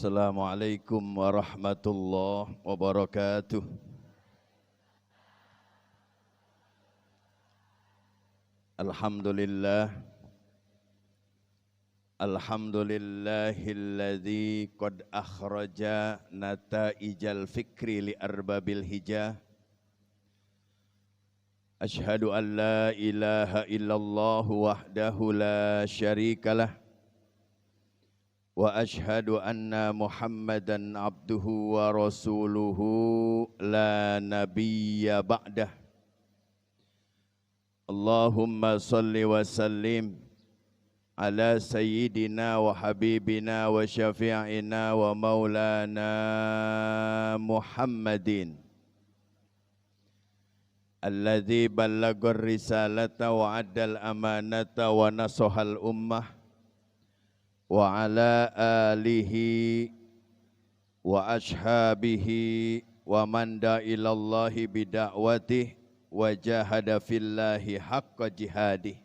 Assalamualaikum warahmatullahi wabarakatuh. Alhamdulillahilladzi qad akhraja nataijal fikri li arbabil hijah. Ashhadu an la ilaha illallah wahdahu la syarikalah. Wa ashhadu anna Muhammadan abduhu wa rasuluhu la nabiyya ba'dah. Allahumma salli wa sallim ala sayyidina wa habibina wa syafi'ina wa maulana Muhammadin alladzi ballagar risalata wa addal amanata wa nasahal ummah wa ala alihi wa ashabihi wa man da'ilallahi bida'watih wa jahada fillahi haqqa jihadih.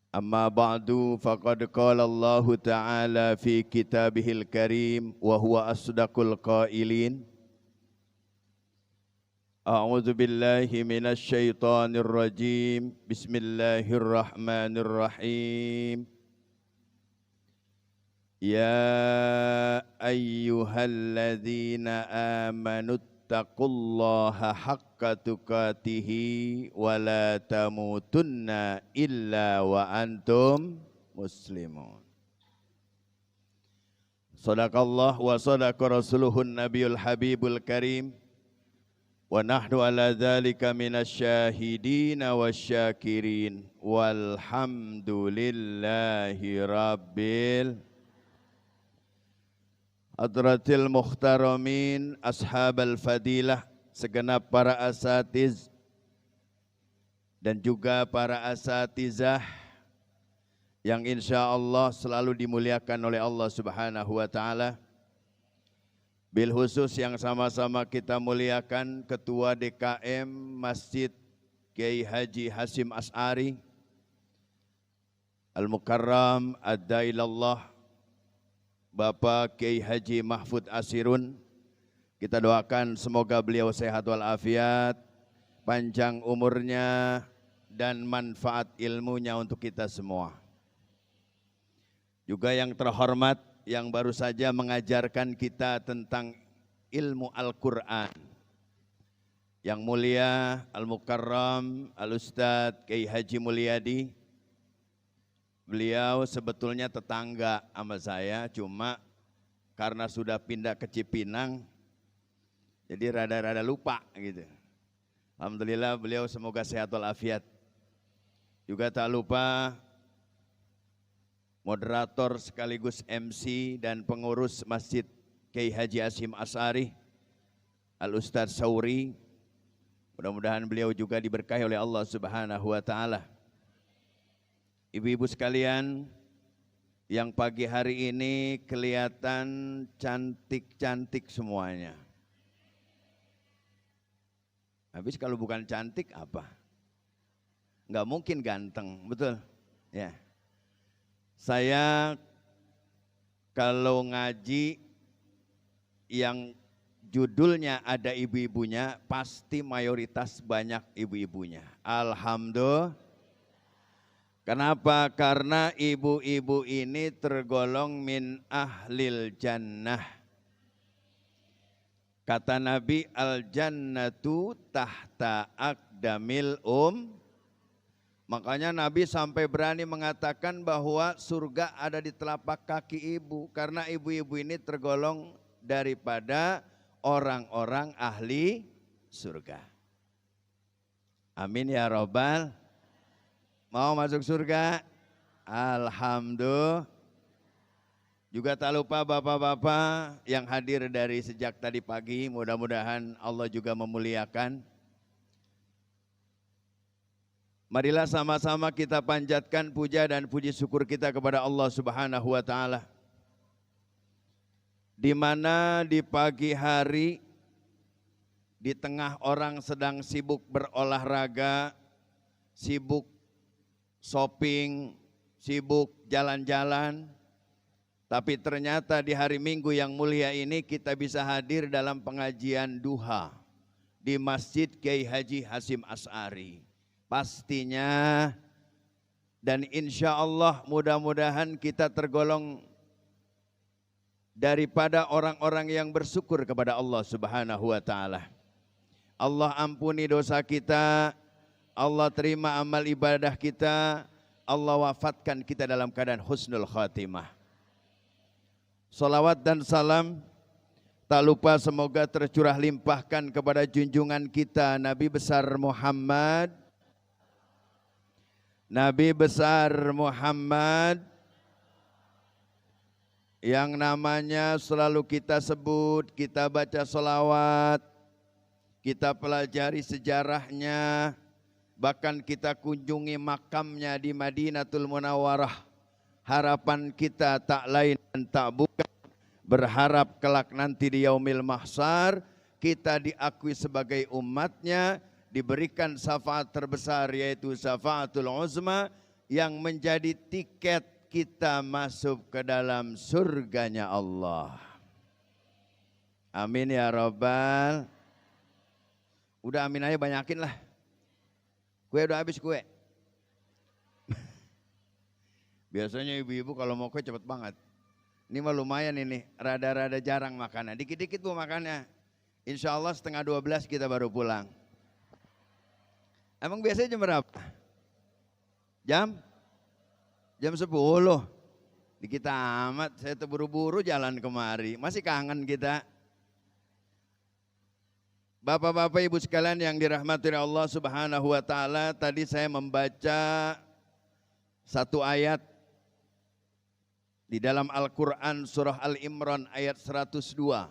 Amma ba'du faqad qala Allah ta'ala fi kitabihil karim wa huwa asdaqul qailin. A'udzu billahi minasy syaithanir rajim. Bismillahirrahmanirrahim. Ya ayyuhalladzina amanu taqullaha haqqa tuqatih wa la tamutunna illa wa antum muslimun. Shadaqallah wa shadaqa rasuluhun nabiyul habibul karim. Wa nahnu ala dzalika minasyahidina wasyakirin walhamdulillahi rabbil hadratil muhtaramin ashabal fadilah, segenap para asatiz dan juga para asatizah yang insya Allah selalu dimuliakan oleh Allah Subhanahu wa ta'ala. Bil khusus yang sama-sama kita muliakan Ketua DKM Masjid Kiai Haji Hasyim Asy'ari Al-Mukarram Ad-Dailallah Bapak Kiai Haji Mahfud Asirun. Kita doakan semoga beliau sehat walafiat, panjang umurnya dan manfaat ilmunya untuk kita semua. Juga yang terhormat yang baru saja mengajarkan kita tentang ilmu Al-Quran, yang mulia Al-Mukarram Al-Ustadz Kiai Haji Mulyadi. Beliau sebetulnya tetangga sama saya, cuma karena sudah pindah ke Cipinang jadi rada-rada lupa gitu. Alhamdulillah beliau semoga sehat walafiat. Juga tak lupa moderator sekaligus MC dan pengurus Masjid Kiai Haji Hasyim Asy'ari Al-Ustadz Sauri. Mudah-mudahan beliau juga diberkahi oleh Allah Subhanahu wa ta'ala. Ibu-ibu sekalian yang pagi hari ini kelihatan cantik-cantik semuanya. Habis kalau bukan cantik apa? Enggak mungkin ganteng, betul? Ya. Saya kalau ngaji yang judulnya ada ibu-ibunya, pasti mayoritas banyak ibu-ibunya. Alhamdulillah. Kenapa? Karena ibu-ibu ini tergolong min ahlil jannah. Kata Nabi, al jannatu tahta aqdamil Makanya Nabi sampai berani mengatakan bahwa surga ada di telapak kaki ibu. Karena ibu-ibu ini tergolong daripada orang-orang ahli surga. Amin ya Rabbal. Mau masuk surga? Alhamdulillah. Juga tak lupa bapak-bapak yang hadir dari sejak tadi pagi. Mudah-mudahan Allah juga memuliakan. Marilah sama-sama kita panjatkan puja dan puji syukur kita kepada Allah Subhanahu wa ta'ala. Di mana di pagi hari, di tengah orang sedang sibuk berolahraga, sibuk shopping, sibuk jalan-jalan, Tapi ternyata di hari Minggu yang mulia ini kita bisa hadir dalam pengajian duha di Masjid Kiai Haji Hasyim Asy'ari. Pastinya dan insya Allah mudah-mudahan kita tergolong daripada orang-orang yang bersyukur kepada Allah Subhanahu wa Ta'ala. Allah ampuni dosa kita, Allah terima amal ibadah kita, Allah wafatkan kita dalam keadaan husnul khatimah. Salawat dan salam tak lupa semoga tercurah limpahkan kepada junjungan kita Nabi besar Muhammad. Nabi besar Muhammad yang namanya selalu kita sebut, kita baca salawat, kita pelajari sejarahnya, bahkan kita kunjungi makamnya di Madinatul Munawwarah. Harapan kita tak lain dan tak bukan berharap kelak nanti di yaumil mahsyar kita diakui sebagai umatnya, diberikan syafaat terbesar yaitu syafaatul uzma yang menjadi tiket kita masuk ke dalam surganya Allah. Amin ya Rabbal. Udah amin aja banyakin lah. Kue udah habis kue. Biasanya ibu-ibu kalau mau kue cepet banget. Ini mah lumayan ini, rada-rada jarang makannya. Dikit-dikit bu makannya. Insya Allah 11:30 kita baru pulang. Emang biasanya jam berapa? Jam 10. Dikit amat, saya terburu-buru jalan kemari. Masih kangen kita. Bapak-bapak ibu sekalian yang dirahmati Allah Subhanahu wa Ta'ala, tadi saya membaca satu ayat di dalam Al-Quran surah Al-Imran ayat 102.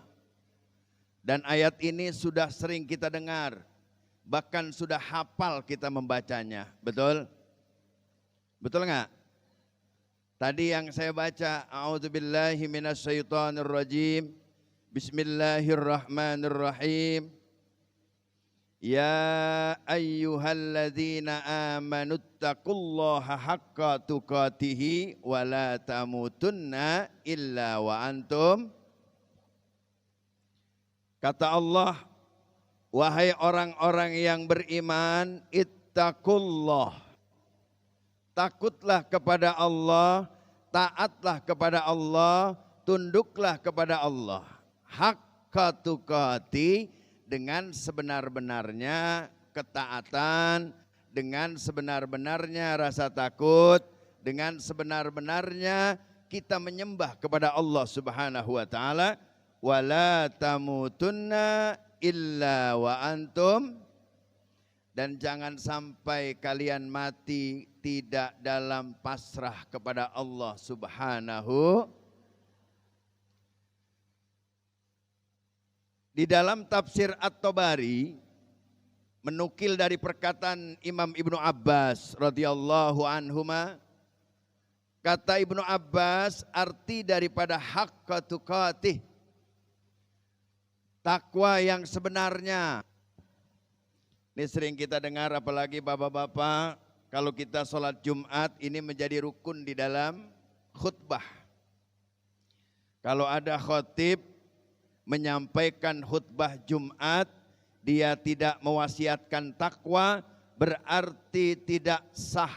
Dan ayat ini sudah sering kita dengar, bahkan sudah hafal kita membacanya. Betul? Betul enggak? Tadi yang saya baca, A'udzubillahi minasyaitonirrajim, Bismillahirrahmanirrahim. Ya ayyuhalladzina amanuttaqullaha haqqa tuqatihi wa la tamutunna illa wa antum. Kata Allah, wahai orang-orang yang beriman, ittaqullah. Takutlah kepada Allah, taatlah kepada Allah, tunduklah kepada Allah. Haqqa tuqati, dengan sebenar-benarnya ketaatan, dengan sebenar-benarnya rasa takut, dengan sebenar-benarnya kita menyembah kepada Allah Subhanahu wa Ta'ala. Wala tamutunna illa wa antum, dan jangan sampai kalian mati tidak dalam pasrah kepada Allah Subhanahu. Di dalam tafsir At-Tabari menukil dari perkataan Imam Ibnu Abbas radhiyallahu anhuma, kata Ibnu Abbas arti daripada haqqa tuqatih, takwa yang sebenarnya. Ini sering kita dengar apalagi bapak-bapak, kalau kita sholat Jumat ini menjadi rukun di dalam khutbah. Kalau ada khotib menyampaikan khutbah Jumat, dia tidak mewasiatkan takwa, berarti tidak sah.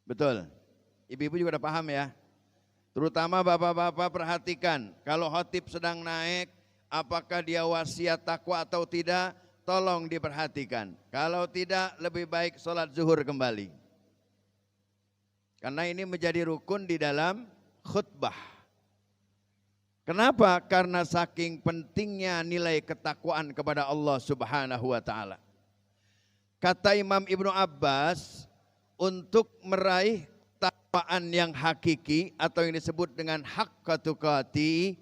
Betul? Ibu-ibu juga udah paham ya? Terutama bapak-bapak perhatikan, kalau khotib sedang naik, apakah dia wasiat takwa atau tidak, tolong diperhatikan. Kalau tidak, lebih baik sholat zuhur kembali. Karena ini menjadi rukun di dalam khutbah. Kenapa? Karena saking pentingnya nilai ketakwaan kepada Allah Subhanahu wa Ta'ala. Kata Imam Ibnu Abbas, untuk meraih takwaan yang hakiki atau yang disebut dengan haqqa tuqati,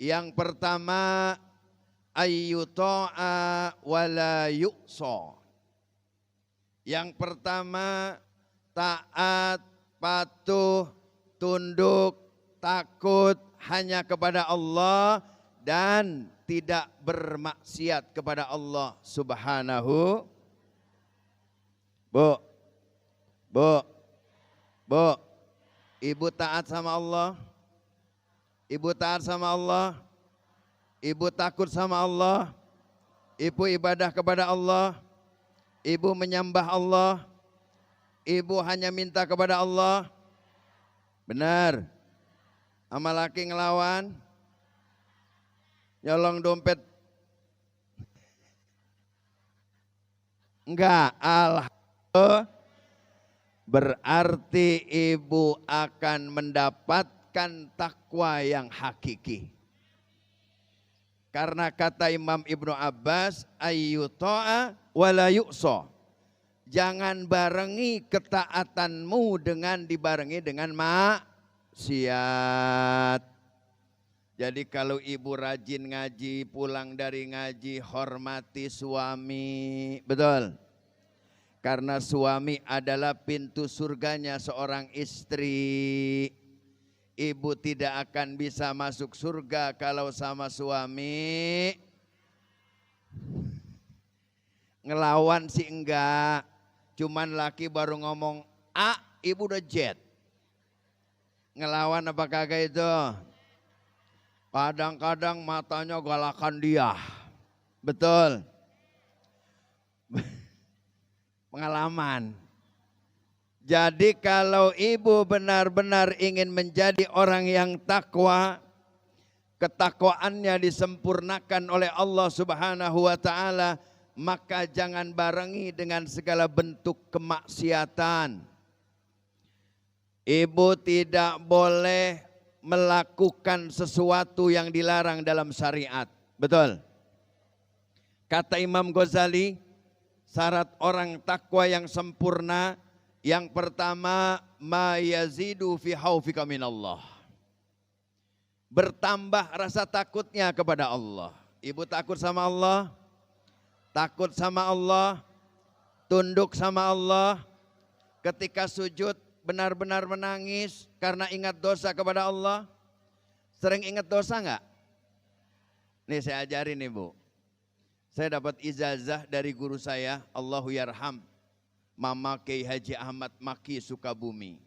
yang pertama ayyuta'a wala yu'sa. Yang pertama taat, patuh, tunduk, takut hanya kepada Allah dan tidak bermaksiat kepada Allah Subhanahu. Bu, Ibu taat sama Allah. Ibu taat sama Allah. Ibu takut sama Allah. Ibu ibadah kepada Allah. Ibu menyembah Allah. Ibu hanya minta kepada Allah. Benar. Sama laki ngelawan. Nyolong dompet. Enggak. Alhamdulillah. Berarti ibu akan mendapatkan takwa yang hakiki. Karena kata Imam Ibnu Abbas, ayyuta'a wala yu'sa. Jangan barengi ketaatanmu dengan dibarengi dengan maksiat. Jadi kalau ibu rajin ngaji, pulang dari ngaji, hormati suami. Betul? Karena suami adalah pintu surganya seorang istri. Ibu tidak akan bisa masuk surga kalau sama suami ngelawan sih enggak. Cuman laki baru ngomong A, ibu udah jet. Ngelawan apa kagak itu? Kadang-kadang matanya galakan dia. Betul. Pengalaman. Jadi kalau ibu benar-benar ingin menjadi orang yang takwa, ketakwaannya disempurnakan oleh Allah Subhanahu wa taala, maka jangan barengi dengan segala bentuk kemaksiatan. Ibu tidak boleh melakukan sesuatu yang dilarang dalam syariat. Betul? Kata Imam Ghazali, syarat orang takwa yang sempurna, yang pertama, ma yazidu fi haufika minallah. Bertambah rasa takutnya kepada Allah. Ibu takut sama Allah, takut sama Allah, tunduk sama Allah. Ketika sujud benar-benar menangis karena ingat dosa kepada Allah. Sering ingat dosa enggak? Nih saya ajarin ibu. Saya dapat ijazah dari guru saya, Allahu yarham, Mama Kiai Haji Ahmad Maki Sukabumi.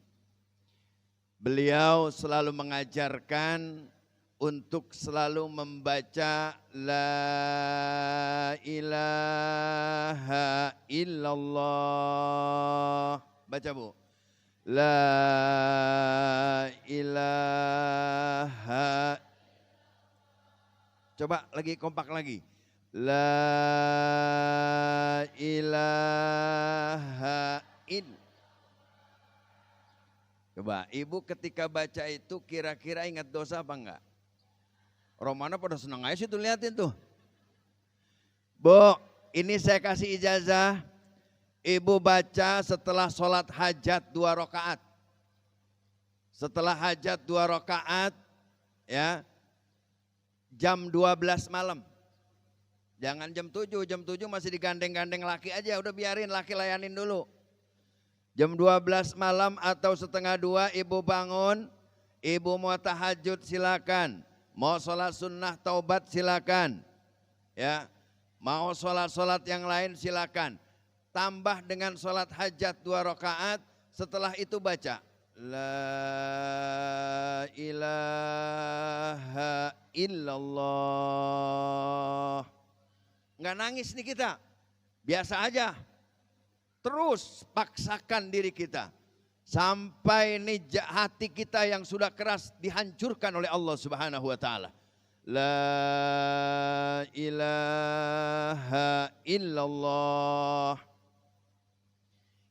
Beliau selalu mengajarkan untuk selalu membaca La ilaha illallah. Baca bu. La ilaha. Coba lagi kompak lagi. La ilaha illallah. Coba ibu ketika baca itu kira-kira ingat dosa apa enggak? Romana pada senang aja sih tuh liatin tuh. Bu, ini saya kasih ijazah. Ibu baca setelah sholat hajat 2 rakaat. Setelah hajat 2 rakaat ya, jam 12 malam. Jangan jam 7 masih digandeng-gandeng laki aja, udah biarin laki layanin dulu. Jam 12 malam atau setengah 2 ibu bangun, ibu mau tahajud silakan, mau sholat sunnah taubat silakan, ya, mau sholat yang lain silakan. Tambah dengan sholat hajat 2 rakaat, setelah itu baca La ilaha illallah. Nggak nangis nih kita, biasa aja. Terus paksakan diri kita sampai nih hati kita yang sudah keras dihancurkan oleh Allah Subhanahu wa taala. La ilaha illallah.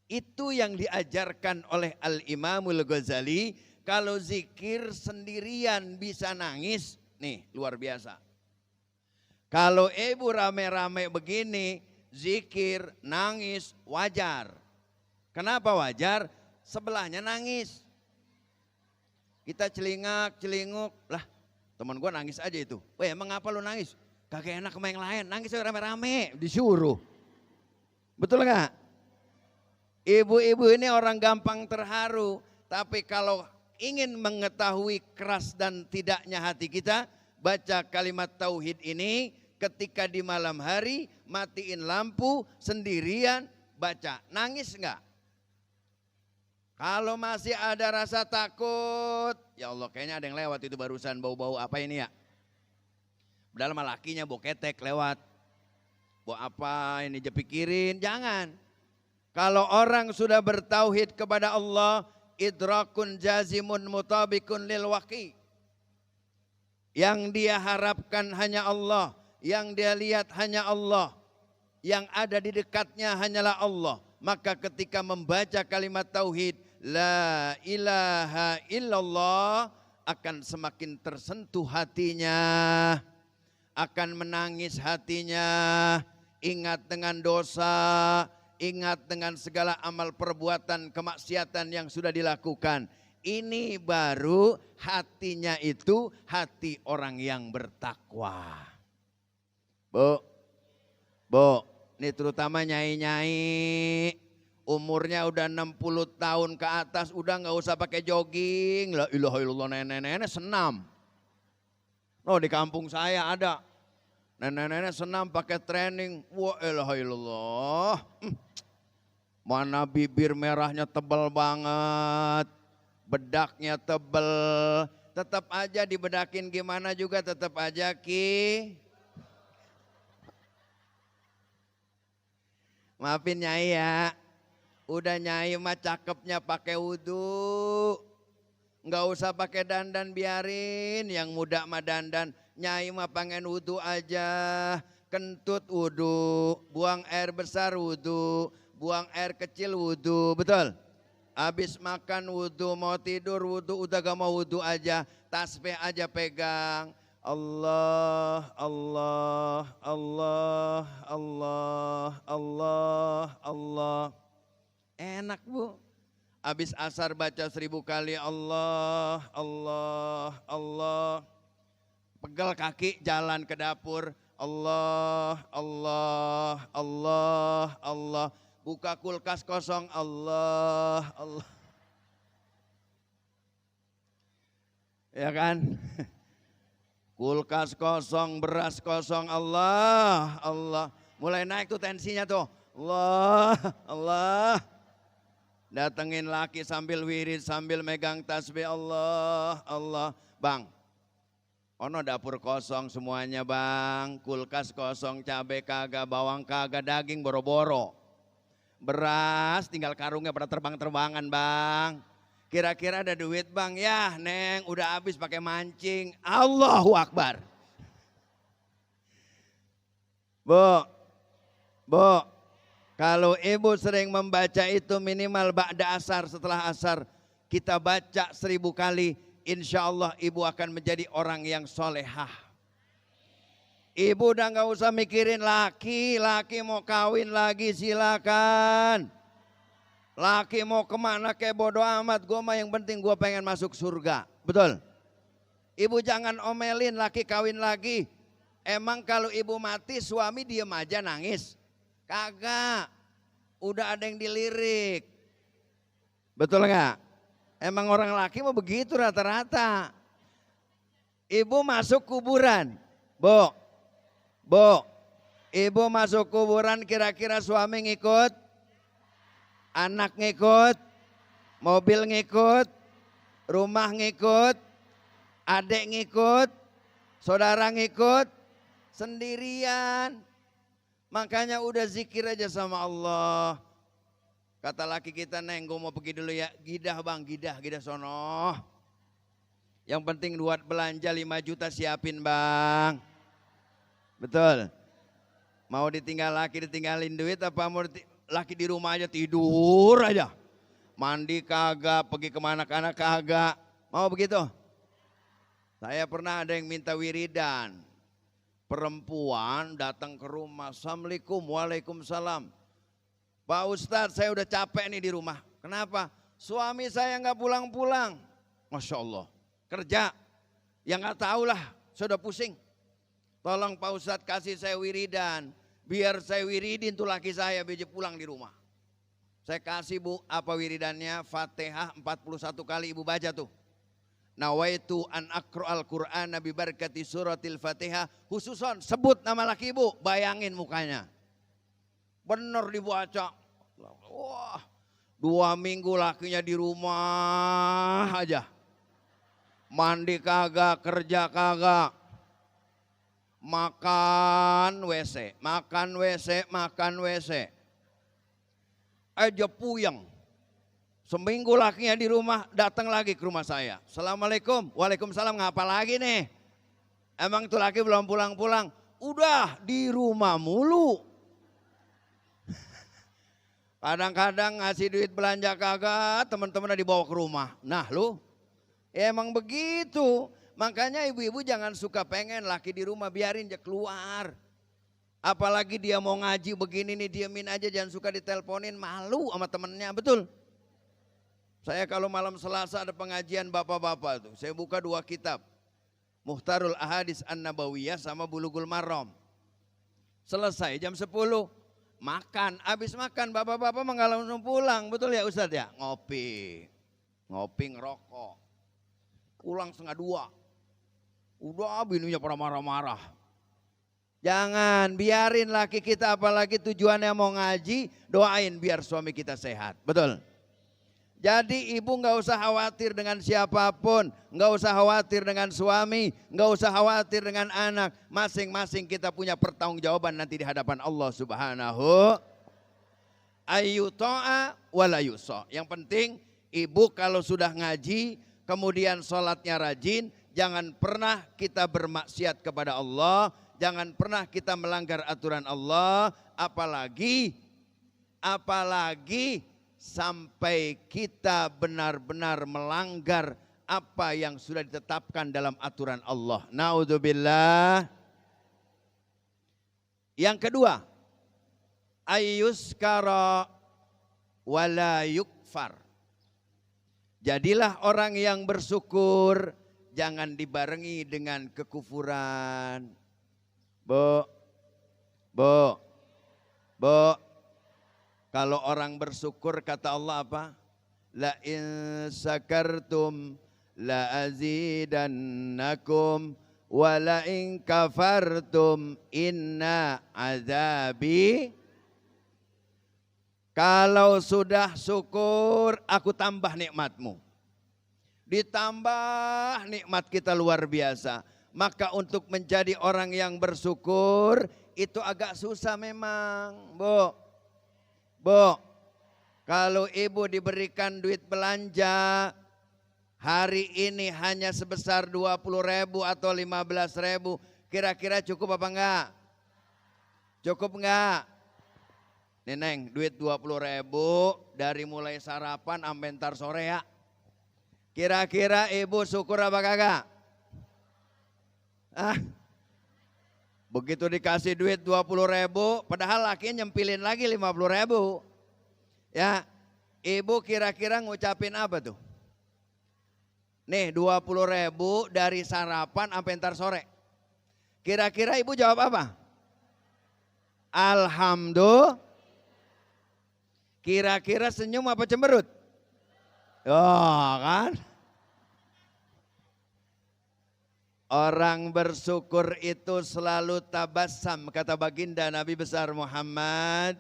Itu yang diajarkan oleh Al-Imamul Ghazali. Kalau zikir sendirian bisa nangis, nih luar biasa. Kalau ibu rame-rame begini, zikir, nangis, wajar. Kenapa wajar? Sebelahnya nangis. Kita celingak-celinguk, lah teman gue nangis aja itu. Weh emang apa lu nangis? Kagak enak sama yang lain, nangis rame-rame, disuruh. Betul gak? Ibu-ibu ini orang gampang terharu, tapi kalau ingin mengetahui keras dan tidaknya hati kita, baca kalimat tauhid ini ketika di malam hari, matiin lampu, sendirian, baca. Nangis enggak? Kalau masih ada rasa takut, ya Allah kayaknya ada yang lewat itu barusan bau-bau apa ini ya? Padahal mah lakinya bau ketek lewat. Bau apa ini jepikirin, jangan. Kalau orang sudah bertauhid kepada Allah, idrakun jazimun mutabikun lil waqi. Yang dia harapkan hanya Allah, yang dia lihat hanya Allah, yang ada di dekatnya hanyalah Allah. Maka ketika membaca kalimat tauhid, la ilaha illallah, akan semakin tersentuh hatinya, akan menangis hatinya, ingat dengan dosa, ingat dengan segala amal perbuatan kemaksiatan yang sudah dilakukan. Ini baru hatinya itu hati orang yang bertakwa. Bu, ini terutama nyai-nyai umurnya udah 60 tahun ke atas, udah nggak usah pakai jogging. La ilaha illallah, nenek-nenek senam. Oh di kampung saya ada nenek-nenek senam pakai training. Wah ilaha illallah. Mana bibir merahnya tebal banget, bedaknya tebal, tetap aja dibedakin gimana juga tetap aja maafin nyai ya, udah nyai mah cakepnya pakai wudhu, nggak usah pakai dandan, biarin yang muda mah dandan. Nyai mah pengen wudhu aja, kentut wudhu, buang air besar wudhu, buang air kecil wudhu, betul? Habis makan wudhu, mau tidur wudhu, udah gak mau wudhu aja, tasbih aja pegang. Allah, Allah, Allah, Allah, Allah, Allah. Enak bu. Habis asar baca 1000 kali Allah, Allah, Allah. Pegel kaki jalan ke dapur. Allah, Allah, Allah, Allah. Buka kulkas kosong. Allah, Allah. Ya kan? Kulkas kosong, beras kosong, Allah, Allah. Mulai naik tuh tensinya tuh. Allah, Allah. Datengin laki sambil wirid, sambil megang tasbih, Allah, Allah. Bang, ono dapur kosong semuanya bang. Kulkas kosong, cabai kagak, bawang kagak, daging boro-boro. Beras tinggal karungnya pada terbang-terbangan bang. Kira-kira ada duit bang? Ya neng udah habis pakai mancing. Allahu Akbar. Bu, kalau ibu sering membaca itu minimal ba'da asar, setelah asar kita baca 1000 kali, insya Allah ibu akan menjadi orang yang solehah. Ibu udah gak usah mikirin laki mau kawin lagi silakan. Laki mau kemana kayak bodo amat, gue mah yang penting gue pengen masuk surga. Betul? Ibu jangan omelin laki kawin lagi. Emang kalau ibu mati suami diem aja nangis? Kagak. Udah ada yang dilirik. Betul gak? Emang orang laki mau begitu rata-rata. Ibu masuk kuburan. Bu, ibu masuk kuburan kira-kira suami ngikut? Anak ngikut, mobil ngikut, rumah ngikut, adik ngikut, saudara ngikut, sendirian. Makanya udah zikir aja sama Allah. Kata laki kita, neng gue mau pergi dulu ya. Gidah bang, gidah sono. Yang penting buat belanja 5 juta siapin bang. Betul. Mau ditinggal laki ditinggalin duit apa mau laki di rumah aja tidur aja. Mandi kagak, pergi kemana-mana kagak. Mau begitu? Saya pernah ada yang minta wiridan. Perempuan datang ke rumah. Assalamualaikum, waalaikumsalam. Pak Ustadz saya udah capek nih di rumah. Kenapa? Suami saya gak pulang-pulang. Masya Allah. Kerja. Ya gak tahu lah, saya udah pusing. Tolong Pak Ustadz kasih saya wiridan. Biar saya wiridin tuh laki saya biar pulang di rumah. Saya kasih bu, apa wiridannya? Fatihah 41 kali ibu baca tuh. Nawaitu an aqra'al Qur'an bi barakati suratil Fatihah. Khususon sebut nama laki ibu, bayangin mukanya. Bener dibaca. Wah, 2 minggu lakinya di rumah aja. Mandi kagak, kerja kagak. Makan WC, makan WC, makan WC. Aja puyeng. Seminggu lakinya di rumah, datang lagi ke rumah saya. Assalamualaikum, waalaikumsalam, ngapa lagi nih? Emang tuh laki belum pulang-pulang? Udah di rumah mulu. Kadang-kadang ngasih duit belanja kagak, teman-teman dibawa ke rumah. Nah lu, emang begitu. Makanya ibu-ibu jangan suka pengen laki di rumah, biarin dia keluar. Apalagi dia mau ngaji begini nih, diemin aja, jangan suka diteleponin, malu sama temennya, betul. Saya kalau malam Selasa ada pengajian bapak-bapak tuh, saya buka 2 kitab. Muhtarul Ahadits An-Nabawiyah sama Bulughul Maram. Selesai jam 10, makan, habis makan bapak-bapak nggak langsung pulang, betul ya Ustadz ya? Ngopi ngerokok. Pulang 1:30. Udah bininya pada marah-marah. Jangan, biarin laki kita apalagi tujuannya mau ngaji, doain biar suami kita sehat. Betul? Jadi ibu nggak usah khawatir dengan siapapun, nggak usah khawatir dengan suami, nggak usah khawatir dengan anak. Masing-masing kita punya pertanggungjawaban nanti di hadapan Allah Subhanahu. Ayu to'a wala yuso. Yang penting ibu kalau sudah ngaji, kemudian sholatnya rajin, jangan pernah kita bermaksiat kepada Allah, jangan pernah kita melanggar aturan Allah, apalagi sampai kita benar-benar melanggar apa yang sudah ditetapkan dalam aturan Allah. Naudzubillah. Yang kedua, ayyuskara wala yukfar. Jadilah orang yang bersyukur, jangan dibarengi dengan kekufuran. Bu, kalau orang bersyukur kata Allah apa? La in sakartum la azidannakum wa la in kafartum inna azabi. Kalau sudah syukur, aku tambah nikmatmu. Ditambah nikmat kita luar biasa. Maka untuk menjadi orang yang bersyukur itu agak susah memang. Bu, kalau ibu diberikan duit belanja hari ini hanya sebesar 20.000 atau 15.000, kira-kira cukup apa enggak? Cukup enggak? Neneng, duit 20.000 dari mulai sarapan sampai ntar sore ya. Kira-kira ibu syukur apa kagak? Begitu dikasih duit 20.000, padahal lakinya nyempilin lagi 50.000. Ya, ibu kira-kira ngucapin apa tuh? Nih 20.000 dari sarapan sampai ntar sore. Kira-kira ibu jawab apa? Alhamdulillah. Kira-kira senyum apa cemberut? Oh kan? Orang bersyukur itu selalu tabassam, kata baginda Nabi besar Muhammad.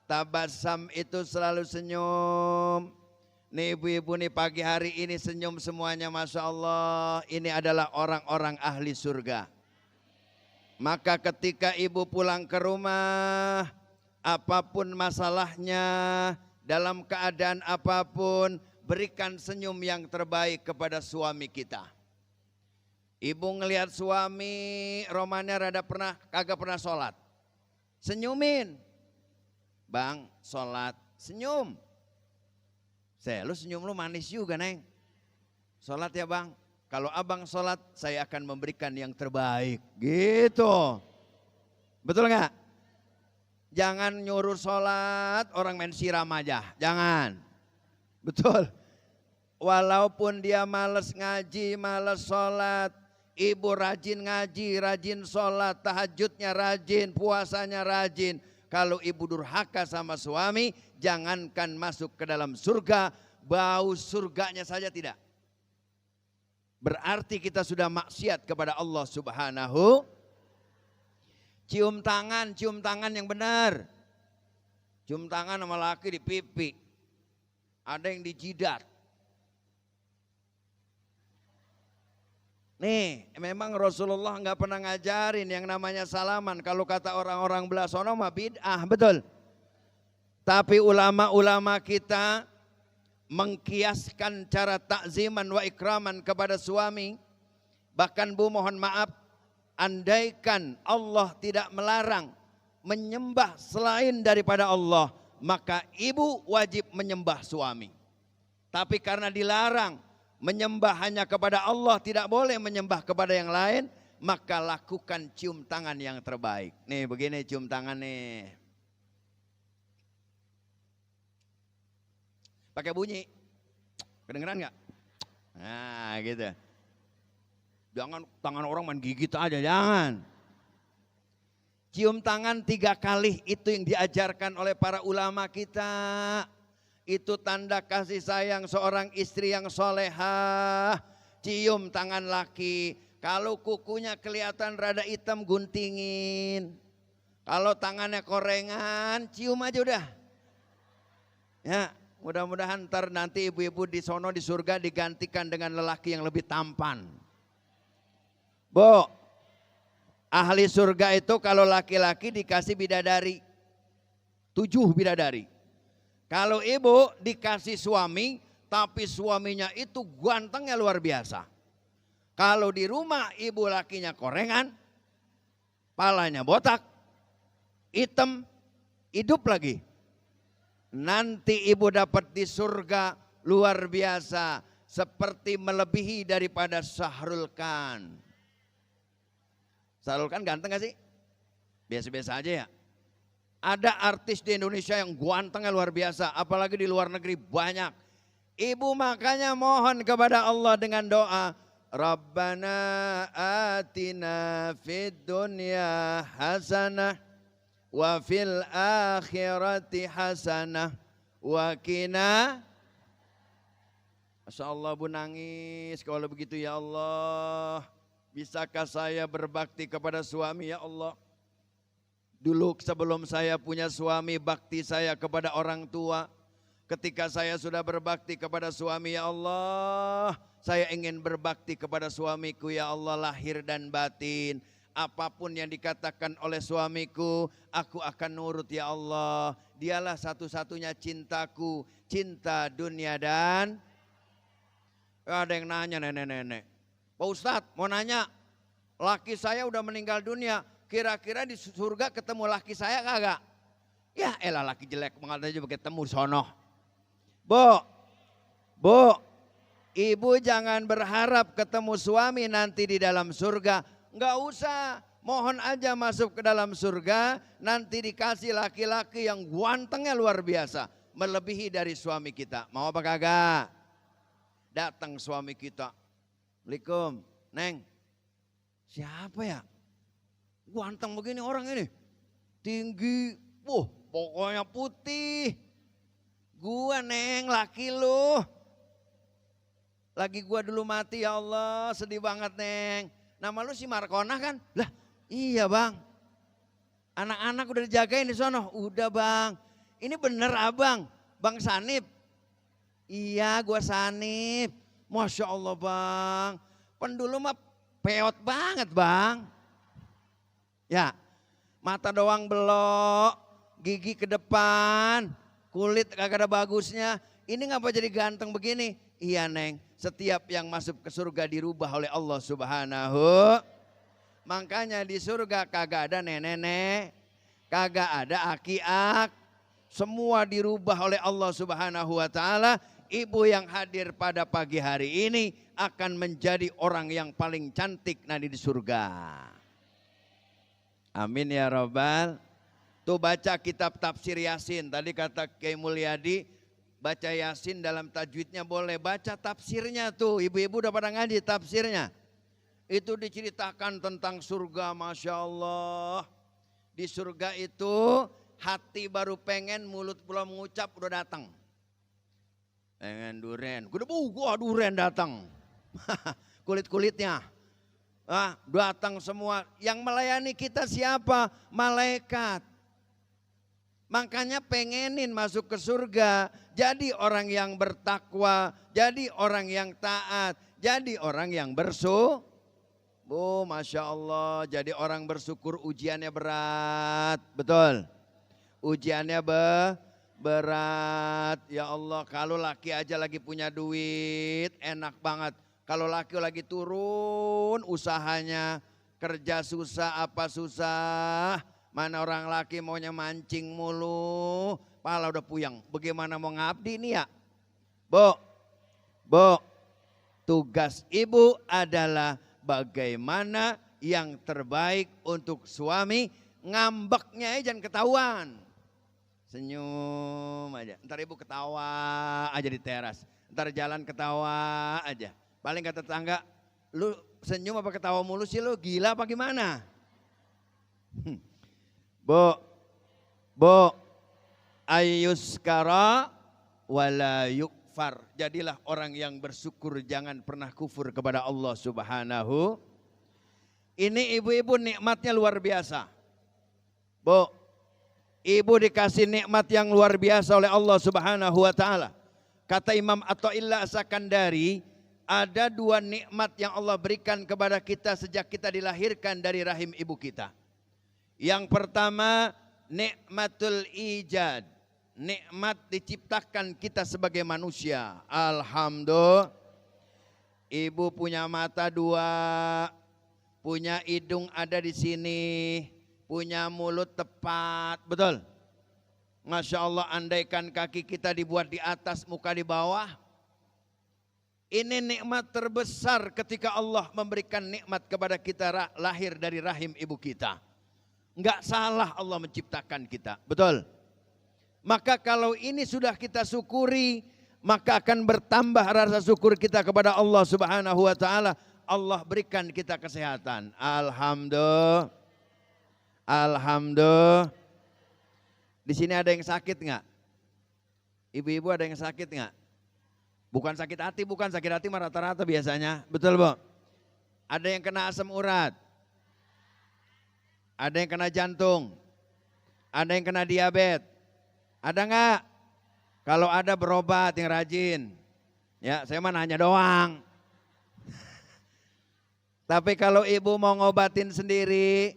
Tabassam itu selalu senyum. Nih ibu-ibu nih pagi hari ini senyum semuanya, Masya Allah. Ini adalah orang-orang ahli surga. Maka ketika ibu pulang ke rumah, apapun masalahnya, dalam keadaan apapun, berikan senyum yang terbaik kepada suami kita. Ibu ngelihat suami romannya kagak pernah sholat, senyumin. Bang, sholat, senyum. Lu senyum lu manis juga neng. Sholat ya bang, kalau abang sholat saya akan memberikan yang terbaik. Gitu, betul nggak? Jangan nyuruh sholat orang main siram aja, jangan. Betul. Walaupun dia males ngaji, males sholat, ibu rajin ngaji, rajin sholat, tahajudnya rajin, puasanya rajin. Kalau ibu durhaka sama suami, jangankan masuk ke dalam surga, bau surganya saja tidak. Berarti kita sudah maksiat kepada Allah Subhanahu. Cium tangan yang benar. Cium tangan sama laki di pipi. ada yang di jidat. Nih, memang Rasulullah nggak pernah ngajarin yang namanya salaman. Kalau kata orang-orang belah sono mah bid'ah, betul. Tapi ulama-ulama kita mengkiaskan cara takziman wa ikraman kepada suami. Bahkan Bu mohon maaf, andaikan Allah tidak melarang menyembah selain daripada Allah, maka ibu wajib menyembah suami. Tapi karena dilarang menyembah hanya kepada Allah, tidak boleh menyembah kepada yang lain, maka lakukan cium tangan yang terbaik. Nih begini cium tangan nih. Pakai bunyi. Kedengeran nggak? Nah gitu. Jangan tangan orang main gigit aja, jangan. Cium tangan 3 kali itu yang diajarkan oleh para ulama kita. Itu tanda kasih sayang seorang istri yang solehah. Cium tangan laki. Kalau kukunya kelihatan rada hitam, guntingin. Kalau tangannya korengan, cium aja udah. Ya, mudah-mudahan ntar nanti ibu-ibu di sono di surga digantikan dengan lelaki yang lebih tampan. Bu, ahli surga itu kalau laki-laki dikasih bidadari. 7 bidadari. Kalau ibu dikasih suami, tapi suaminya itu gantengnya luar biasa. Kalau di rumah ibu lakinya korengan, palanya botak, hitam, hidup lagi. Nanti ibu dapat di surga luar biasa, seperti melebihi daripada Syahrul Khan. Syahrul Khan ganteng gak sih? Biasa-biasa aja ya. Ada artis di Indonesia yang gantengnya luar biasa, apalagi di luar negeri banyak. Ibu makanya mohon kepada Allah dengan doa, Rabbana atina fid dunya hasanah wa fil akhirati hasanah wa qina. Masya Allah Bu nangis kalau begitu ya Allah. Bisakah saya berbakti kepada suami ya Allah? Dulu sebelum saya punya suami, bakti saya kepada orang tua. Ketika saya sudah berbakti kepada suami ya Allah, saya ingin berbakti kepada suamiku ya Allah lahir dan batin. Apapun yang dikatakan oleh suamiku, aku akan nurut ya Allah. Dialah satu-satunya cintaku, cinta dunia dan... Ada yang nanya nenek-nenek. Pak Ustadz mau nanya, laki saya udah meninggal dunia, kira-kira di surga ketemu laki saya kagak? Ya elah laki jelek banget aja ketemu sono. Bu, ibu jangan berharap ketemu suami nanti di dalam surga. Enggak usah, mohon aja masuk ke dalam surga, nanti dikasih laki-laki yang gantengnya luar biasa, melebihi dari suami kita. Mau apa kagak? Datang suami kita. Assalamualaikum, Neng. Siapa ya? Ganteng begini orang ini. Tinggi, pokoknya putih. Gua Neng, laki lu. Lagi gua dulu mati ya Allah, sedih banget Neng. Nama lu si Markona kan? Lah iya bang. Anak-anak udah dijagain di sono. Udah bang. Ini bener abang, Bang Sanip. Iya gua Sanip. Masya Allah bang, pendulu mah peot banget bang. Ya, mata doang belok, gigi ke depan, kulit kagak ada bagusnya. Ini ngapa jadi ganteng begini? Iya Neng, setiap yang masuk ke surga dirubah oleh Allah Subhanahu. Makanya di surga kagak ada nenek-nenek, kagak ada aki-ak. Semua dirubah oleh Allah Subhanahu wa ta'ala. Ibu yang hadir pada pagi hari ini akan menjadi orang yang paling cantik nanti di surga. Amin ya Rabbal. Tuh baca kitab tafsir Yasin. Tadi kata Kiai Mulyadi, baca Yasin dalam tajwidnya boleh. Baca tafsirnya tuh, ibu-ibu udah pada ngaji tafsirnya. Itu diceritakan tentang surga, Masya Allah. Di surga itu hati baru pengen, mulut belum mengucap udah datang. Pengen duren, gua duren datang. Kulit-kulitnya. Datang semua. Yang melayani kita siapa? Malaikat. Makanya pengenin masuk ke surga. Jadi orang yang bertakwa, jadi orang yang taat, jadi orang yang bersyukur. Oh, Masya Allah, jadi orang bersyukur ujiannya berat. Betul. Ujiannya berat. Ya Allah, kalau laki aja lagi punya duit, enak banget. Kalau laki lagi turun usahanya, kerja susah apa susah. Mana orang laki maunya mancing mulu, pala udah puyeng. Bagaimana mau ngabdi nih ya? Bu, tugas ibu adalah bagaimana yang terbaik untuk suami. Ngambeknya jangan ketahuan. Senyum aja. Ntar ibu ketawa aja di teras. Ntar jalan ketawa aja. Paling kata tetangga, lu senyum apa ketawa mulu sih lu? Gila apa gimana? Bu, ayyuskara wala yukfar. Jadilah orang yang bersyukur, jangan pernah kufur kepada Allah Subhanahu. Ini ibu-ibu nikmatnya luar biasa. Bu, ibu dikasih nikmat yang luar biasa oleh Allah Subhanahu wa taala. Kata Imam Athaillah As-Sakandari, ada dua nikmat yang Allah berikan kepada kita sejak kita dilahirkan dari rahim ibu kita. Yang pertama, nikmatul ijad. Nikmat diciptakan kita sebagai manusia. Alhamdulillah. Ibu punya mata dua, punya hidung ada di sini, punya mulut tepat, betul? Masya Allah, andaikan kaki kita dibuat di atas, muka di bawah. Ini nikmat terbesar ketika Allah memberikan nikmat kepada kita lahir dari rahim ibu kita. Enggak salah Allah menciptakan kita, betul? Maka kalau ini sudah kita syukuri, maka akan bertambah rasa syukur kita kepada Allah Subhanahu wa taala. Allah berikan kita kesehatan. Alhamdulillah. Alhamdulillah. Di sini ada yang sakit enggak? Ibu-ibu ada yang sakit enggak? Bukan sakit hati, bukan sakit hati mah rata-rata biasanya. Betul, Bu? Ada yang kena asam urat. Ada yang kena jantung, ada yang kena diabetes, ada enggak? Kalau ada berobat yang rajin. Ya, saya mah nanya doang. Tapi kalau ibu mau ngobatin sendiri,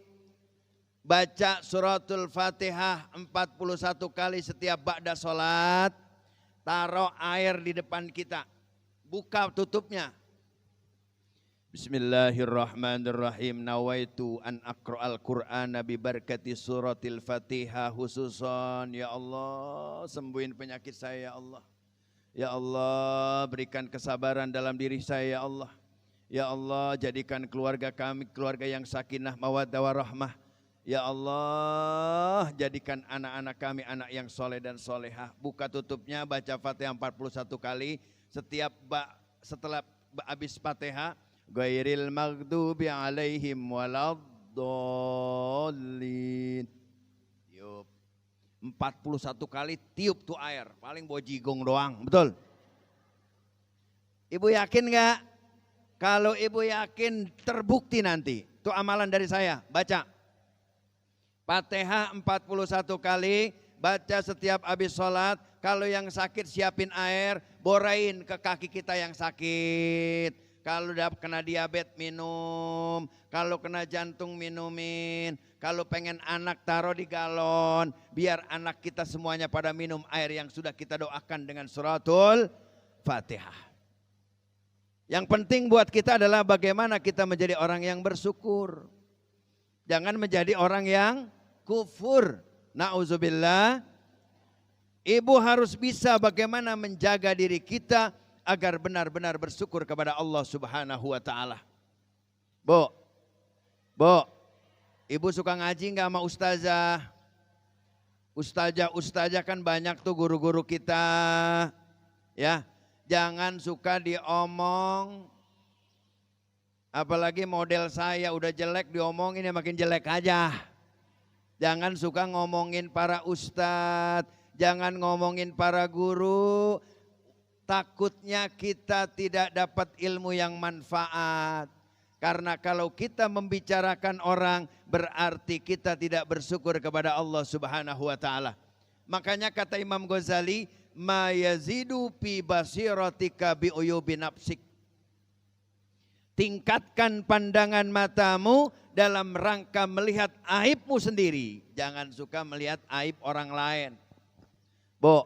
baca suratul Fatihah 41 kali setiap ba'da sholat, taruh air di depan kita, buka tutupnya. Bismillahirrahmanirrahim. Nawaitu an aqra'al Qur'ana bi barakati suratil Fatihah khususan. Ya Allah, sembuhin penyakit saya ya Allah. Ya Allah, berikan kesabaran dalam diri saya ya Allah. Ya Allah, jadikan keluarga kami keluarga yang sakinah mawaddah warahmah. Ya Allah, jadikan anak-anak kami anak yang soleh dan solehah. Buka tutupnya, baca Fatihah 41 kali. Setelah habis Fatihah, Ghairil maghdubi alaihim waladdallin. Tiup 41 kali, tiup tuh air. Paling bawa jigong doang, betul? Ibu yakin gak? Kalau ibu yakin terbukti nanti. Itu amalan dari saya, baca Fatihah 41 kali, baca setiap habis sholat. Kalau yang sakit siapin air, borain ke kaki kita yang sakit. Kalau udah kena diabetes minum, kalau kena jantung minumin, kalau pengen anak taruh di galon, biar anak kita semuanya pada minum air yang sudah kita doakan dengan suratul Fatihah. Yang penting buat kita adalah bagaimana kita menjadi orang yang bersyukur. Jangan menjadi orang yang kufur. Na'udzubillah. Ibu harus bisa bagaimana menjaga diri kita agar benar-benar bersyukur kepada Allah Subhanahu wa taala. Bu, ibu suka ngaji enggak sama ustazah? Ustazah kan banyak tuh guru-guru kita. Ya, jangan suka diomong. Apalagi model saya udah jelek diomongin ya makin jelek aja. Jangan suka ngomongin para ustadz, jangan ngomongin para guru. Takutnya kita tidak dapat ilmu yang manfaat. Karena kalau kita membicarakan orang berarti kita tidak bersyukur kepada Allah Subhanahu wa taala. Makanya kata Imam Ghazali, ma yazidu fi basiratika bi uyubi nafsik. Tingkatkan pandangan matamu dalam rangka melihat aibmu sendiri. Jangan suka melihat aib orang lain. Bu,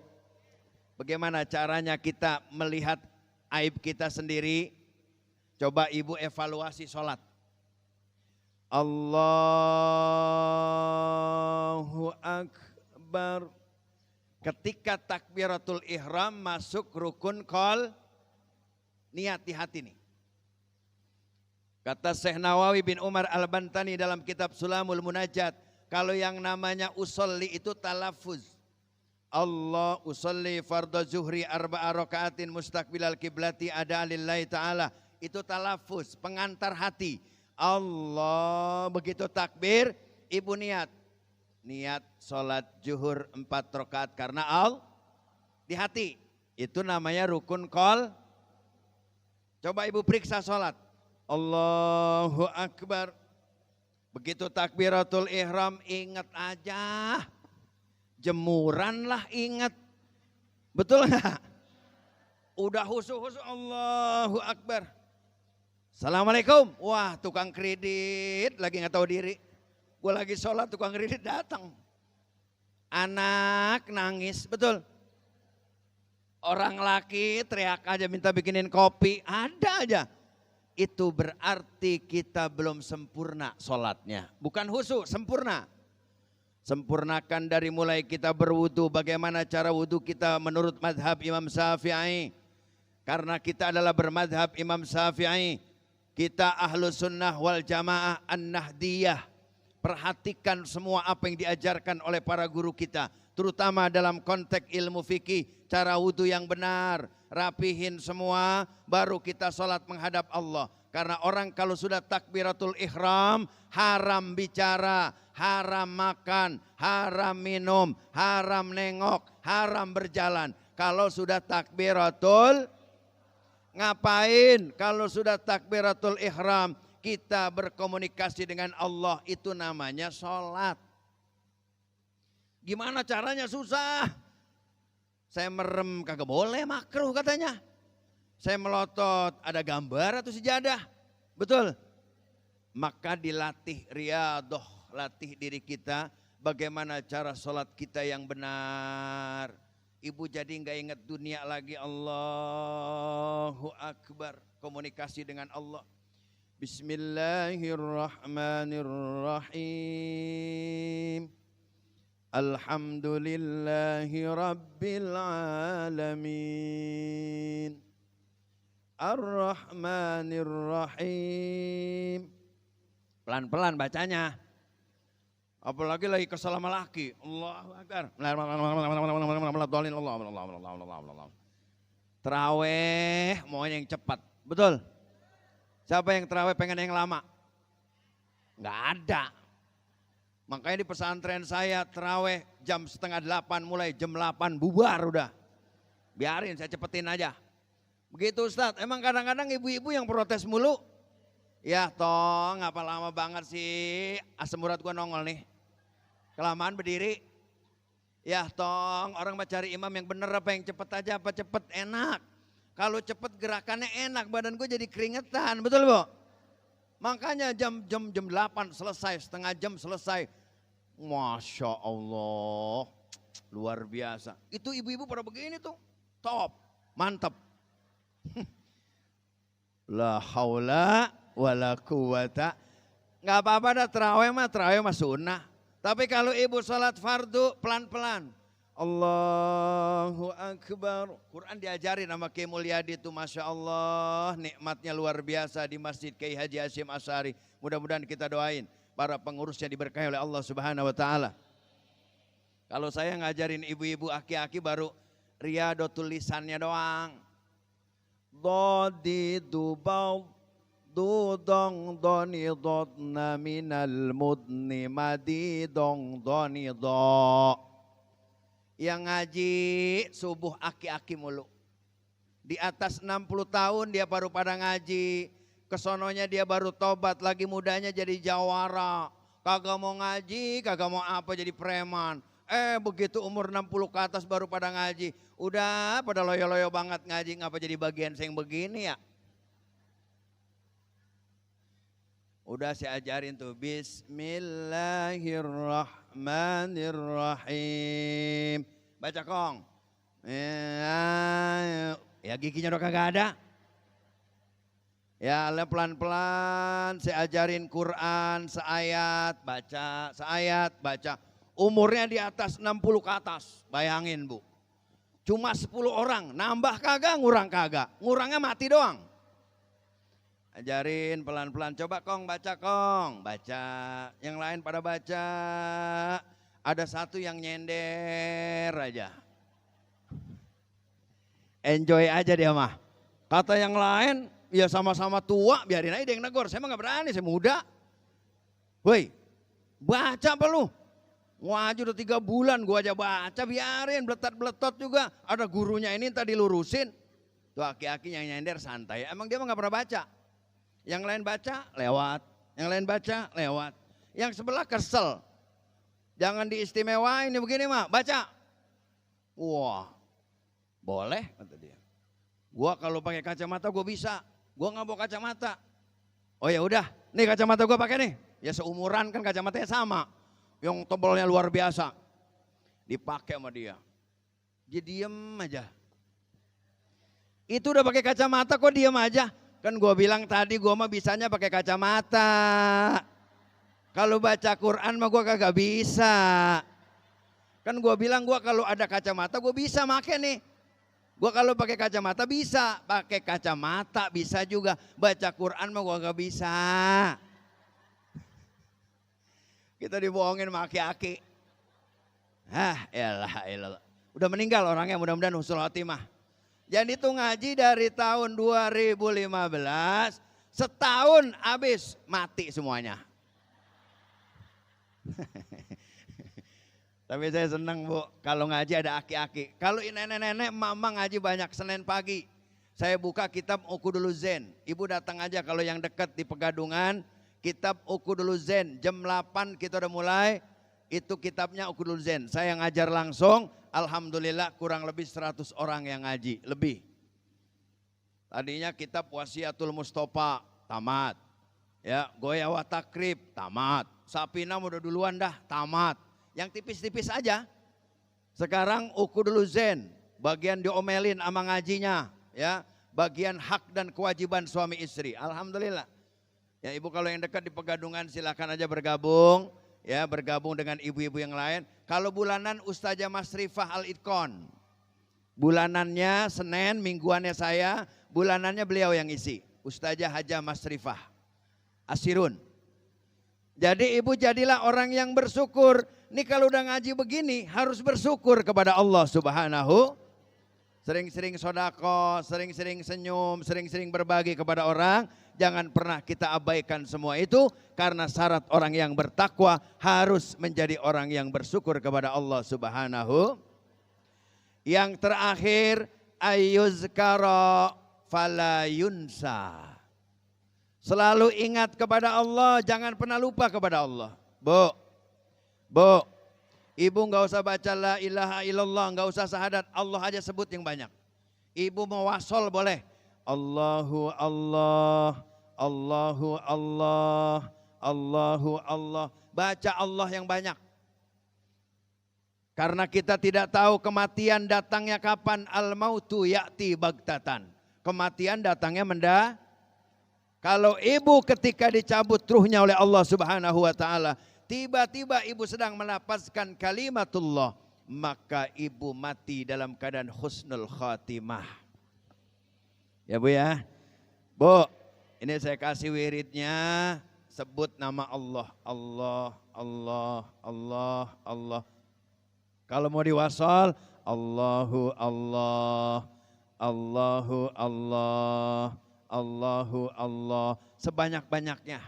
bagaimana caranya kita melihat aib kita sendiri? Coba ibu evaluasi sholat. Allahu Akbar. Ketika takbiratul ihram masuk rukun qol, niat di hati nih. Kata Syekh Nawawi bin Umar Al-Bantani dalam kitab Sulamul Munajat, kalau yang namanya usolli itu talafuz. Allah usolli fardhu zuhri arba'a rakaatin mustaqbilal kiblati ada lillahi ta'ala. Itu talafuz, pengantar hati. Allah, begitu takbir, ibu niat. Niat sholat zuhur 4 rakaat karena di hati. Itu namanya rukun qol. Coba ibu periksa sholat. Allahu Akbar. Begitu takbiratul ihram ingat aja. Jemuran lah ingat. Betul nggak? Udah husu-husu Allahu Akbar. Assalamualaikum. Wah, tukang kredit lagi nggak tahu diri. Gue lagi sholat, tukang kredit datang. Anak nangis, betul. Orang laki teriak aja minta bikinin kopi, ada aja. Itu berarti kita belum sempurna sholatnya. Bukan khusyuk, sempurna. Sempurnakan dari mulai kita berwudu. Bagaimana cara wudu kita menurut madhab Imam Syafi'i. Karena kita adalah bermadhab Imam Syafi'i. Kita ahlu sunnah wal jamaah an-nahdiyah. Perhatikan semua apa yang diajarkan oleh para guru kita. Terutama dalam konteks ilmu fikih. Cara wudhu yang benar. Rapihin semua. Baru kita sholat menghadap Allah. Karena orang kalau sudah takbiratul ihram. Haram bicara. Haram makan. Haram minum. Haram nengok. Haram berjalan. Kalau sudah takbiratul. Ngapain? Kalau sudah takbiratul ihram. Kita berkomunikasi dengan Allah, itu namanya sholat. Gimana caranya? Susah. Saya merem kagak boleh, makruh katanya. Saya melotot, ada gambar atau sejadah. Betul. Maka dilatih riyadoh, latih diri kita. Bagaimana cara sholat kita yang benar. Ibu jadi nggak ingat dunia lagi. Allahu Akbar. Komunikasi dengan Allah. Bismillahirrahmanirrahim. Alhamdulillahi rabbil alamin. Ar-Rahmanir-Rahim. Pelan-pelan bacanya. Apalagi lagi kesel sama laki. Allahu Akbar. Terawih maunya yang cepat. Betul? Siapa yang terawih pengen yang lama? Enggak ada. Makanya di pesantren saya terawih jam 7:30 mulai jam 8 bubar udah. Biarin saya cepetin aja. Begitu Ustadz, emang kadang-kadang ibu-ibu yang protes mulu. Ya toh ngapa lama banget sih, asam urat gua nongol nih. Kelamaan berdiri. Ya toh orang mau cari imam yang bener apa yang cepet aja apa cepet enak. Kalau cepet gerakannya enak, badan gue jadi keringetan, betul Bu? Makanya jam 8 selesai, setengah jam selesai. Masya Allah, luar biasa. Itu ibu-ibu pada begini tuh, top, mantap. La haula wala quwata. Gak apa-apa dah terawih mah sunnah. Tapi kalau ibu sholat fardu pelan-pelan. Allahu Akbar. Quran diajarin sama Kiai Mulyadi itu, Masya Allah, nikmatnya luar biasa di Masjid Kiai Haji Hasyim Asy'ari. Mudah-mudahan kita doain para pengurusnya diberkahi oleh Allah Subhanahu wa taala. Kalau saya ngajarin ibu-ibu aki-aki baru riyadhatul lisannya doang. Dodi dubau dudong doni dotna minal mudni madi dong doni do. Yang ngaji subuh aki-aki mulu. Di atas 60 tahun dia baru pada ngaji. Kesononya dia baru tobat, lagi mudanya jadi jawara. Kagak mau ngaji, kagak mau apa jadi preman. Begitu umur 60 ke atas baru pada ngaji. Udah pada loyo-loyo banget ngaji, ngapa jadi bagian yang begini ya? Udah saya ajarin tuh, Bismillahirrahmanirrahim. Baca Kong. Ya giginya udah kagak ada. Ya pelan-pelan saya ajarin Quran seayat baca. Umurnya di atas 60 ke atas, bayangin Bu. Cuma 10 orang, nambah kagak, ngurang kagak. Ngurangnya mati doang. Ajarin pelan-pelan, coba Kong baca Kong. Baca, yang lain pada baca. Ada satu yang nyender aja. Enjoy aja dia mah. Kata yang lain, ya sama-sama tua, biarin aja dia yang negor. Saya mah gak berani, saya muda. Woi, baca apa lu? Ngaji udah 3 bulan gua aja baca, biarin beletot-beletot juga. Ada gurunya ini tadi lurusin. Tuh aki-aki yang nyender santai, emang dia mah gak pernah baca. Yang lain baca, lewat. Yang lain baca, lewat. Yang sebelah kesel. Jangan diistimewain ini begini mah, baca. Wah, boleh kata dia. Gua kalau pakai kacamata gua bisa. Gua nggak bawa kacamata. Oh ya udah, nih kacamata gua pakai nih. Ya seumuran kan kacamatanya sama. Yang tebalnya luar biasa. Dipakai sama dia. Dia diem aja. Itu udah pakai kacamata kok diem aja. Kan gua bilang tadi gua mah bisanya pakai kacamata. Kalau baca Quran mah gua kagak bisa. Kan gua bilang gua kalau ada kacamata gua bisa make nih. Gua kalau pakai kacamata bisa, pakai kacamata bisa juga. Baca Quran mah gua gak bisa. Kita dibohongin sama aki-aki. Elah. Udah meninggal orangnya, mudah-mudahan husnul khotimah. Jadi itu ngaji dari tahun 2015, setahun habis mati semuanya. Tapi saya senang Bu, kalau ngaji ada aki-aki. Kalau nenek-nenek, mama ngaji banyak Senin pagi. Saya buka kitab Ukudul Zen. Ibu datang aja kalau yang dekat di Pegadungan. Kitab Ukudul Zen, jam 8 kita udah mulai. Itu kitabnya Ukudul Zen. Saya ngajar langsung, alhamdulillah kurang lebih 100 orang yang ngaji, lebih. Tadinya kitab Wasiatul Mustofa, tamat. Ya, Goyawa Takrib, tamat. Sapinam udah duluan dah, tamat. Yang tipis-tipis aja. Sekarang Ukudul Zen, bagian diomelin sama ngajinya, ya, bagian hak dan kewajiban suami istri. Alhamdulillah. Ya Ibu kalau yang dekat di Pegadungan silakan aja bergabung, ya, bergabung dengan ibu-ibu yang lain. Kalau bulanan Ustazah Masrifah Al-Itqon. Bulanannya Senin, mingguannya saya, bulanannya beliau yang isi. Ustazah Hajah Masrifah Asirun. Jadi ibu jadilah orang yang bersyukur. Ini kalau udah ngaji begini harus bersyukur kepada Allah Subhanahu. Sering-sering sodako, sering-sering senyum, sering-sering berbagi kepada orang. Jangan pernah kita abaikan semua itu. Karena syarat orang yang bertakwa harus menjadi orang yang bersyukur kepada Allah Subhanahu. Yang terakhir, ayyuzkara fala yunsa. Selalu ingat kepada Allah, jangan pernah lupa kepada Allah. Bu, ibu nggak usah baca la ilaha illallah, nggak usah syahadat, Allah aja sebut yang banyak. Ibu mau wasol boleh. Allahu Allah, Allahu Allah, Allahu Allah. Baca Allah yang banyak. Karena kita tidak tahu kematian datangnya kapan. Al-mautu ya'ti bagtatan. Kematian datangnya mendadak. Kalau ibu ketika dicabut ruhnya oleh Allah Subhanahu wa ta'ala, tiba-tiba ibu sedang melafazkan kalimatullah, maka ibu mati dalam keadaan husnul khatimah. Ya Bu ya. Bu, ini saya kasih wiridnya, sebut nama Allah. Allah, Allah, Allah, Allah. Kalau mau diwasal, Allahu Allah, Allahu Allah, Allahu Allah, sebanyak-banyaknya.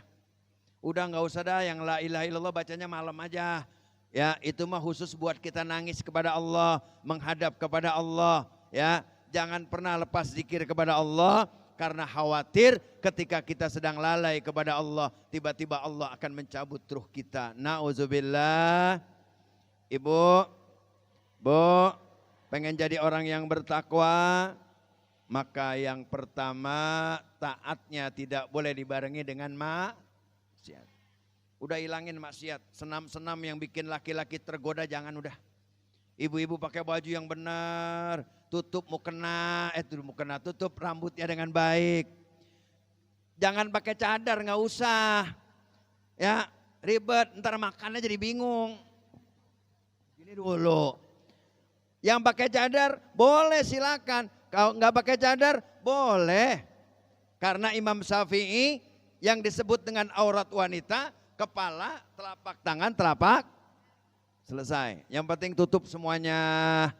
Udah nggak usah dah yang la ilaha illallah bacanya malam aja. Ya, itu mah khusus buat kita nangis kepada Allah, menghadap kepada Allah, ya. Jangan pernah lepas zikir kepada Allah karena khawatir ketika kita sedang lalai kepada Allah, tiba-tiba Allah akan mencabut ruh kita. Nauzubillah. Ibu Bu, pengen jadi orang yang bertakwa, maka yang pertama taatnya tidak boleh dibarengi dengan maksiat. Udah hilangin maksiat, senam-senam yang bikin laki-laki tergoda jangan udah. Ibu-ibu pakai baju yang benar, tutup mukena, tutup rambutnya dengan baik. Jangan pakai cadar, nggak usah. Ya, ribet, ntar makannya jadi bingung. Gini dulu. Yang pakai cadar boleh silakan, kalau nggak pakai cadar boleh. Karena Imam Syafi'i yang disebut dengan aurat wanita, kepala, telapak tangan, telapak selesai. Yang penting tutup semuanya.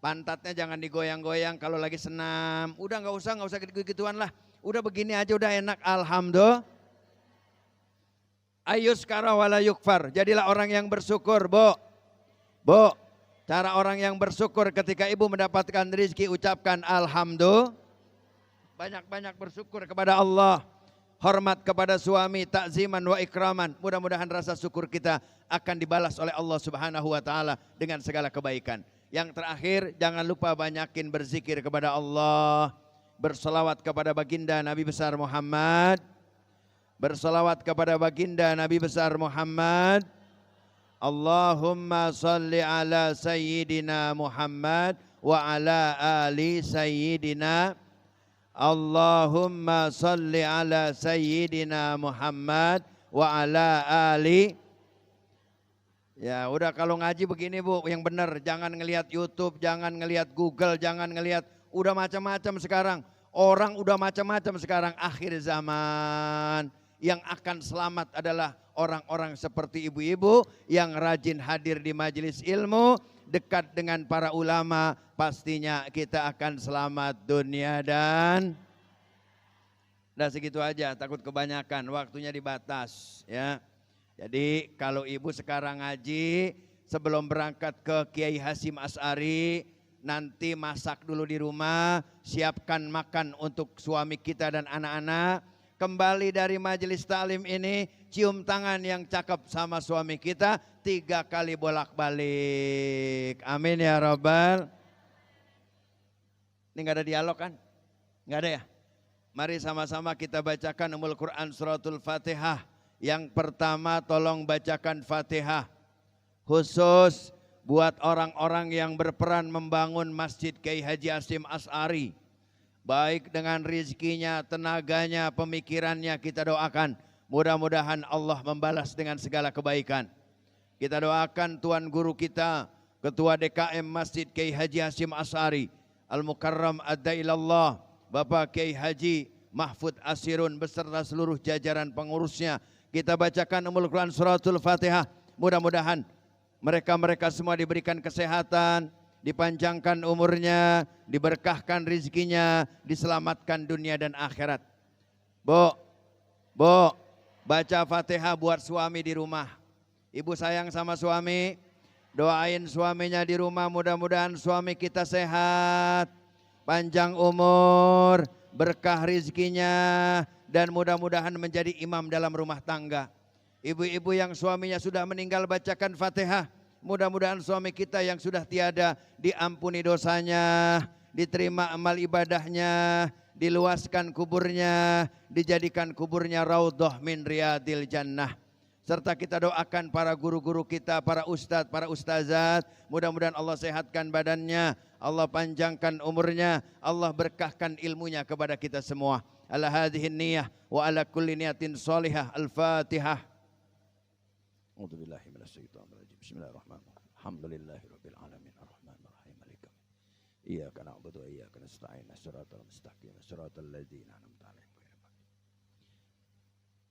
Pantatnya jangan digoyang-goyang kalau lagi senam. Udah nggak usah gitu-gituan lah. Udah begini aja udah enak. Alhamdulillah. Ayuskara wala yukfar. Jadilah orang yang bersyukur, Bu. Bu, cara orang yang bersyukur ketika ibu mendapatkan rezeki ucapkan alhamdulillah. Banyak-banyak bersyukur kepada Allah. Hormat kepada suami, takziman wa ikraman. Mudah-mudahan rasa syukur kita akan dibalas oleh Allah Subhanahu wa taala dengan segala kebaikan. Yang terakhir, jangan lupa banyakin berzikir kepada Allah. Berselawat kepada baginda Nabi besar Muhammad. Berselawat kepada baginda Nabi besar Muhammad. Allahumma salli ala sayyidina Muhammad wa ala ali sayyidina. Allahumma salli ala sayyidina Muhammad wa ala ali. Ya udah, kalau ngaji begini Bu, yang benar, jangan ngelihat YouTube, jangan ngelihat Google, jangan ngelihat, udah macam-macam sekarang. Orang udah macam-macam sekarang, akhir zaman. Yang akan selamat adalah orang-orang seperti ibu-ibu yang rajin hadir di majelis ilmu, dekat dengan para ulama, pastinya kita akan selamat dunia dan udah segitu aja, takut kebanyakan, waktunya dibatas ya. Jadi kalau ibu sekarang ngaji, sebelum berangkat ke Kiai Hasyim Asy'ari, nanti masak dulu di rumah, siapkan makan untuk suami kita dan anak-anak. Kembali dari majelis taklim ini, cium tangan yang cakep sama suami kita 3 kali bolak-balik. Amin ya Rabbal. Ini gak ada dialog kan? Gak ada ya? Mari sama-sama kita bacakan Ummul Quran suratul Fatihah. Yang pertama tolong bacakan Fatihah. Khusus buat orang-orang yang berperan membangun Masjid Kiai Haji Hasyim Asy'ari. Baik dengan rezekinya, tenaganya, pemikirannya kita doakan. Mudah-mudahan Allah membalas dengan segala kebaikan. Kita doakan Tuan Guru kita, Ketua DKM Masjid Kiai Haji Hasyim Asy'ari, Al-Mukarram Ad-Dailallah, Bapak Kiai Haji Mahfud Asirun beserta seluruh jajaran pengurusnya. Kita bacakan Ummul Quran suratul Fatihah. Mudah-mudahan mereka-mereka semua diberikan kesehatan, dipanjangkan umurnya, diberkahkan rezekinya, diselamatkan dunia dan akhirat. Bu, baca Fatihah buat suami di rumah. Ibu sayang sama suami, doain suaminya di rumah, mudah-mudahan suami kita sehat, panjang umur, berkah rezekinya, dan mudah-mudahan menjadi imam dalam rumah tangga. Ibu-ibu yang suaminya sudah meninggal bacakan Fatihah. Mudah-mudahan suami kita yang sudah tiada diampuni dosanya, diterima amal ibadahnya, diluaskan kuburnya, dijadikan kuburnya raudhah min riyadil jannah. Serta kita doakan para guru-guru kita, para ustadz, para ustazat, mudah-mudahan Allah sehatkan badannya, Allah panjangkan umurnya, Allah berkahkan ilmunya kepada kita semua. Ala hadhihi niyah wa ala kulli niyatin salihah. Al-Fatihah. A'udzubillahi minasyaitonir rajim. Bismillahirrahmanirrahim. Alhamdulillahirabbil alamin arrahmanir rahim maliki yaumiddin. Iyyaka na'budu wa iyyaka nasta'in. Shiratal mustaqim. Shiratal ladzina an'amta 'alaihim.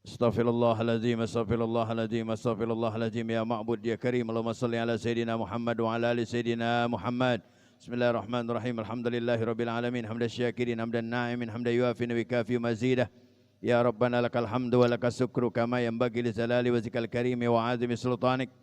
Astaghfirullahaladzim, astaghfirullahaladzim, astaghfirullahaladzim. Ya ma'bud ya karim, Allahumma salli ala Sayyidina Muhammad wa ala ali Sayyidina Muhammad. Bismillahirrahmanirrahim. Alhamdulillahirabbil alamin hamdan syakirin hamdan na'imin hamdan yuafi wa yukafi mazidah. Ya Rabbana lakal hamdu wa lakas syukru kama yanbaghi li jalali wajhikal karimi wa 'azimi sultanik.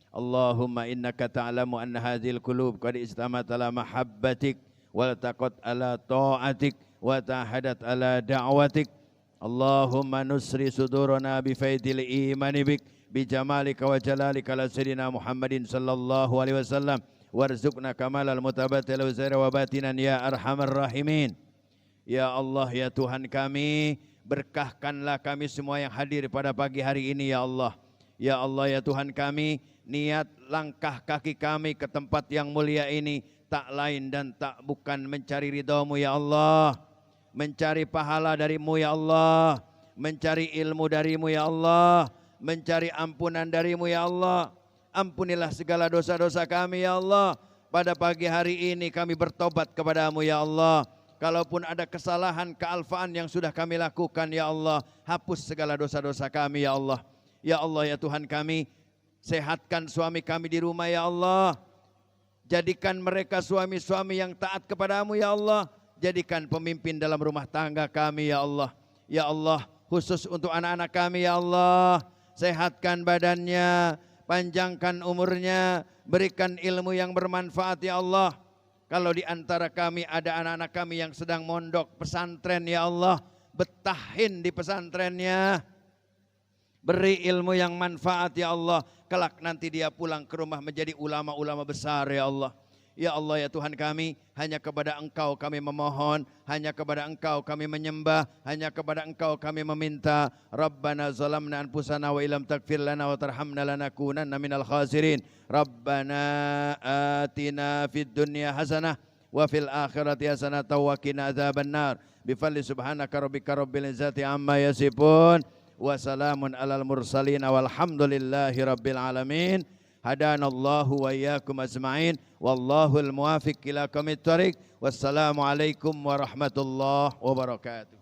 Allahumma innaka ta'lamu anna hadhil qulub qad istamat ala mahabbatik wa taqat ala ta'atik wa tahadat ala da'watik. Allahumma nusri sudurana bi faidil imani bik bi jamalika wa jalalika ala sayyidina Muhammadin sallallahu alaihi wasallam warzuqna kamalal mutabatil uzaira wa batinan ya arhamar rahimin. Ya Allah, ya Tuhan kami, berkahkanlah kami semua yang hadir pada pagi hari ini ya Allah. Ya Allah, ya Tuhan kami, niat langkah kaki kami ke tempat yang mulia ini tak lain dan tak bukan mencari ridha-Mu ya Allah, mencari pahala dari-Mu ya Allah, mencari ilmu dari-Mu ya Allah, mencari ampunan dari-Mu ya Allah. Ampunilah segala dosa-dosa kami ya Allah. Pada pagi hari ini kami bertobat kepada-Mu ya Allah. Kalaupun ada kesalahan, kealfaan yang sudah kami lakukan ya Allah, hapus segala dosa-dosa kami ya Allah. Ya Allah, ya Tuhan kami, sehatkan suami kami di rumah ya Allah. Jadikan mereka suami-suami yang taat kepada-Mu ya Allah. Jadikan pemimpin dalam rumah tangga kami ya Allah. Ya Allah, khusus untuk anak-anak kami ya Allah, sehatkan badannya, panjangkan umurnya, berikan ilmu yang bermanfaat ya Allah. Kalau di antara kami ada anak-anak kami yang sedang mondok pesantren ya Allah, betahin di pesantrennya, beri ilmu yang manfaat ya Allah. Kelak nanti dia pulang ke rumah menjadi ulama-ulama besar ya Allah. Ya Allah, ya Tuhan kami, hanya kepada Engkau kami memohon, hanya kepada Engkau kami menyembah, hanya kepada Engkau kami meminta. Rabbana zalamna anfusana wa illam taghfir lana wa tarhamna lanakunanna minal khasirin. Rabbana atina fid dunya hasanah wa fil akhirati hasanah wa qina adzabannar. Bifadli subhanaka rabbika rabbil izzati amma yasifun wa salamun alal mursalin walhamdulillahi rabbil alamin. Hadanallahu wa iyyakum ajma'in wallahul muwafiq ila aqwamit thoriq. Wassalamu alaikum warahmatullahi wabarakatuh.